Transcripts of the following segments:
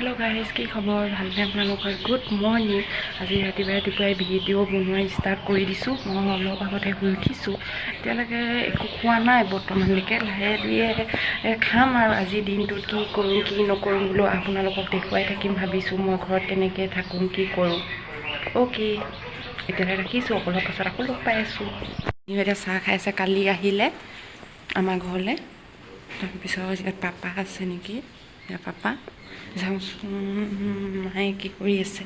Hello' guys, কি খবৰ? ভালনে আপোনালোকৰ? Good morning. আজি ৰাতিপুৱাই ভিডিঅ' বনোৱা ষ্টাৰ্ট কৰি দিছোঁ। মই অলপ আগতে শুই উঠিছোঁ। এতিয়ালৈকে একো খোৱা নাই বৰ্তমানলৈকে। লাহে ধীৰে খাম আৰু আজিৰ দিনটোত কি কৰোঁ কি নকৰোঁ বোলো আপোনালোকক দেখুৱাই থাকিম ভাবিছোঁ। মই ঘৰত কেনেকৈ থাকোঁ কি কৰোঁ। অ'কে, এতিয়ালৈ ৰাখিছোঁ। অলপ পাছত আকৌ লগ পাই আছোঁ। এতিয়া চাহ খাই আছে। কালি আহিলে আমাৰ ঘৰলৈ। তাৰপিছত ইয়াত পাপা আছে নেকি? ইয়াত পাপা যাওঁচোন। মায়ে কি কৰি আছে?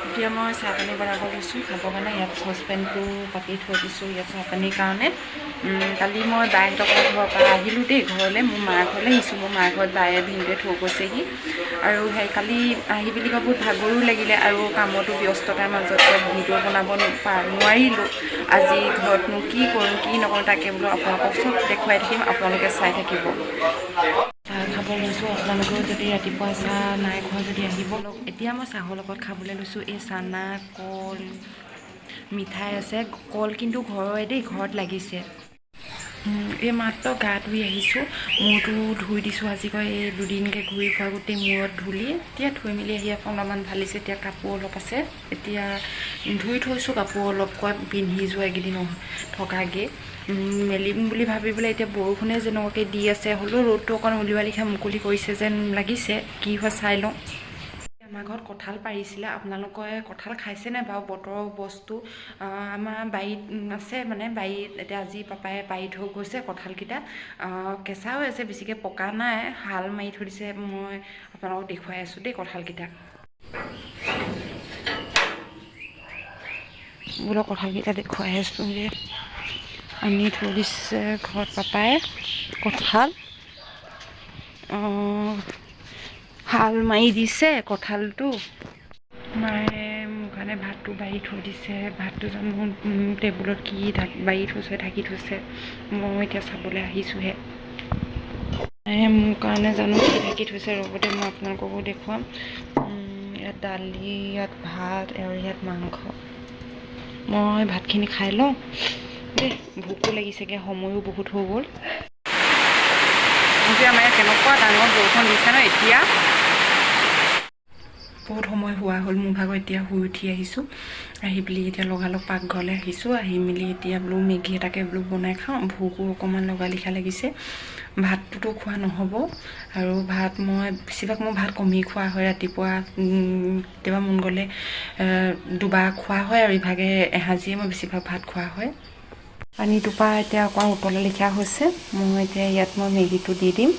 এতিয়া মই চাহপানী বনাব লৈছোঁ খাবৰ কাৰণে। ইয়াত চচপেনটো পাতি থৈ দিছোঁ ইয়াত চাহপানীৰ কাৰণে। কালি মই বাইহঁতৰ ঘৰৰ পৰা আহিলোঁ দেই ঘৰলৈ। মোৰ মাৰ ঘৰলৈ আহিছোঁ। মোৰ মাৰ ঘৰত বায়ে ভিনদেউৱে থৈ গৈছেহি। আৰু সেই কালি আহি বুলি কয় বহুত ভাগৰো লাগিলে আৰু কামতো ব্যস্ততাৰ মাজতে ভিডিঅ' বনাব নোৱাৰিলোঁ। আজি ঘৰতনো কি কৰোঁ কি নকৰোঁ তাকে বোলো আপোনালোকক চব দেখুৱাই থাকিম, আপোনালোকে চাই থাকিব। চাহ খাব লৈছোঁ। আপোনালোকেও যদি ৰাতিপুৱা চাহ নাই খোৱা যদি আহিব। এতিয়া মই চাহৰ লগত খাবলৈ লৈছোঁ এই চানা, কল, মিঠাই আছে। কল কিন্তু ঘৰৰে দেই, ঘৰত লাগিছে। এই মাত্ৰ গা ধুই আহিছোঁ। মূৰটো ধুই দিছোঁ। আজি কয় এই দুদিনকৈ ঘূৰি ফুৰা গোটেই মূৰত ধূলি। এতিয়া ধুই মেলি আহি অলপমান ঢালিছে। এতিয়া কাপোৰ অলপ আছে, এতিয়া ধুই থৈছোঁ কাপোৰ অলপ পিন্ধি যোৱা এইকেইদিন থকাকৈ মেলিম বুলি ভাবি পেলাই। এতিয়া বৰষুণে যেনেকুৱাকৈ দি আছে, হ'লেও ৰ'দটো অকণ উলিওৱা লিখা মুকলি কৰিছে যেন লাগিছে। কি হয় চাই লওঁ। আমাৰ ঘৰত কঁঠাল পাৰিছিলে। আপোনালোকে কঁঠাল খাইছেনে বাৰু? বতৰৰ বস্তু আমাৰ বাৰীত আছে, মানে বাৰীত এতিয়া আজি পাপাই পাৰি থৈ গৈছে কঁঠালকেইটা। কেঁচা হৈ আছে, বেছিকৈ পকা নাই, হাল মাৰি থৈ দিছে। মই আপোনালোকক দেখুৱাই আছোঁ দেই কঁঠালকেইটা। বোলো কঁঠালকেইটা দেখুৱাই আছোঁ যে আনি থৈ দিছে ঘৰত পাপাই কঁঠাল। হাল মাৰি দিছে কঁঠালটো। মায়ে মোৰ কাৰণে ভাতটো বাঢ়ি থৈ দিছে। ভাতটো জানো টেবুলত কি বাঢ়ি থৈছে ঢাকি থৈছে, মই এতিয়া চাবলৈ আহিছোঁহে। মায়ে মোৰ কাৰণে জানো কি ঢাকি থৈছে, ৰ'বতে মই আপোনালোককো দেখুৱাম। ইয়াত দালি, ইয়াত ভাত আৰু ইয়াত মাংস। মই ভাতখিনি খাই লওঁ দেই, ভোকো লাগিছেগৈ, সময়ো বহুত হৈ গ'ল। আজি আমাৰ ইয়াত কেনেকুৱা ডাঙৰ বৰষুণ দিছে ন। এতিয়া বহুত সময় হোৱা হ'ল মোৰ ভাগৰ। এতিয়া শুই উঠি আহিছোঁ। আহি পেলি এতিয়া লগালগ পাকঘৰলৈ আহিছোঁ। আহি মেলি এতিয়া বোলো মেগী এটাকে বোলো বনাই খাওঁ। ভোকো অকণমান লগা লিখা লাগিছে। ভাতটোতো খোৱা নহ'ব আৰু মই বেছিভাগ ভাত কমেই খোৱা হয়। ৰাতিপুৱা কেতিয়াবা মন গ'লে দুবাৰ খোৱা হয় আৰু ইভাগে এসাঁজিয়ে মই বেছিভাগ ভাত খোৱা হয়। পানীটোপা এতিয়া অকণমান উতলা লিখা হৈছে। মই এতিয়া ইয়াত মেগীটো দি দিম।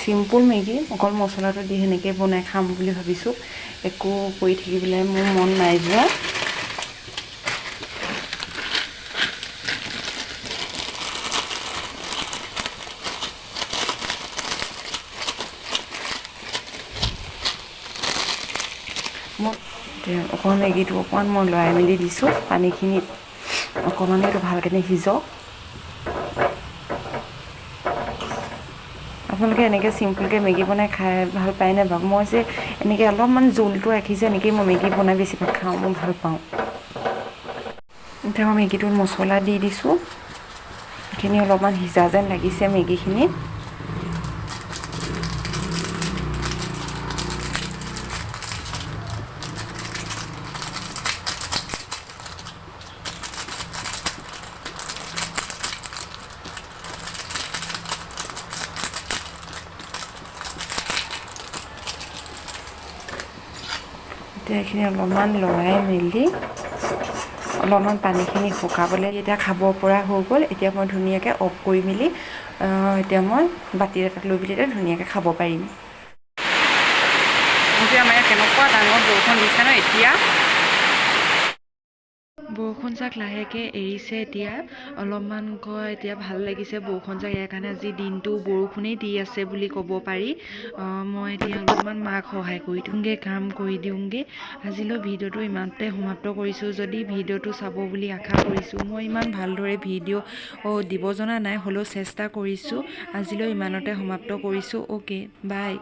চিম্পুল মেগী, অকল মছলাটো দি সেনেকৈ বনাই খাম বুলি ভাবিছোঁ। একো কৰি থাকিবলৈ মোৰ মন নাই যোৱা। মই অকণমান মেগীটো মই লৰাই মেলি দিছোঁ। পানীখিনি অকণমান এইটো ভালকৈ সিজক। আপোনালোকে এনেকৈ চিম্পুলকৈ মেগী বনাই খাই ভাল পায়নে বাৰু? মই যে এনেকৈ অলপমান জোলটো ৰাখিছে এনেকৈ মই মেগী বনাই বেছিভাগ খাওঁ, মই ভাল পাওঁ। এতিয়া মই মেগীটোত মছলা দি দিছোঁ। এইখিনি অলপমান সিজা যেন লাগিছে মেগীখিনি। এতিয়া এইখিনি অলপমান লৰাই মেলি অলপমান পানীখিনি শুকাবলৈ এতিয়া খাব পৰা হৈ গ'ল। এতিয়া মই ধুনীয়াকৈ অফ কৰি মেলি এতিয়া মই বাতি এটাত লৈ পেলি এতিয়া ধুনীয়াকৈ খাব পাৰিম। আজি আমাৰ ইয়াত কেনেকুৱা ডাঙৰ বৰষুণ দিছে ন। এতিয়া বৰষুণ যাক লাহেকৈ এৰিছে। এতিয়া অলপমান এতিয়া ভাল লাগিছে বৰষুণ যাক। ইয়াৰ কাৰণে আজি দিনটো বৰষুণেই দি আছে বুলি ক'ব পাৰি। মই এতিয়া অলপমান মাক সহায় কৰি দিওঁগৈ, কাম কৰি দিওঁগৈ। আজিলৈ ভিডিঅ'টো ইমানতে সমাপ্ত কৰিছোঁ। যদি ভিডিঅ'টো চাব বুলি আশা কৰিছোঁ। মই ইমান ভালদৰে ভিডিঅ' দিব জনা নাই, হ'লেও চেষ্টা কৰিছোঁ। আজিলৈ ইমানতে সমাপ্ত কৰিছোঁ। অ'কে, বাই।